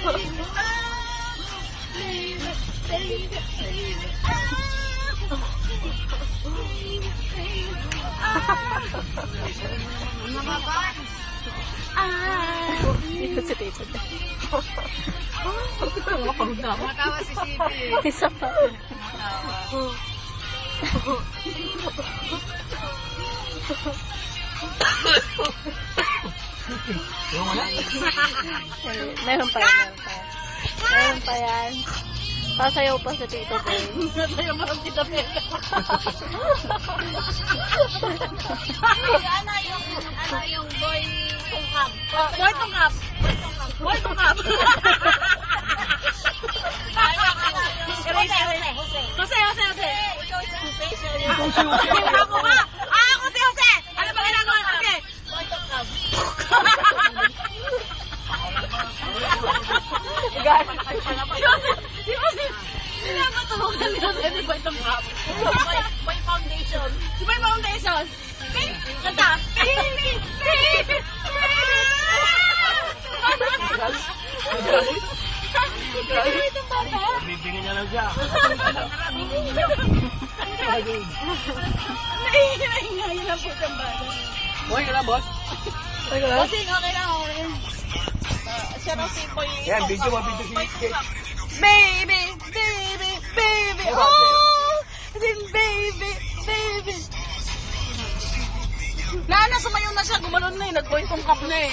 Dito si Tito. Matawa si Sipi. Isa pa. Meron pa yan. Meron pa yan. Pasayaw pa sa Tito Boy. Sasayaw mo ang Tito Boy. Ano yung boy tungkap? Boy tungkap. Boy tungkap. Jose. Ikaw si Jose. Ako ba? Ako si Jose. Ano ba ginagawa? Okay. Boy tungkap. Di ba pinapatulungan nila sa Boy tungkap? Boy foundation. Si Boy foundation. Kanta. Bibingin niya lang siya. Naingayin lang po siyang bata. Okay ka lang, boss? Bossing, okay lang. Siya raw si Boy. Yan, video si Kate. Baby. Oh! Baby. Sumayaw na siya. Gumalon na eh. Nag-boy tungkap na eh.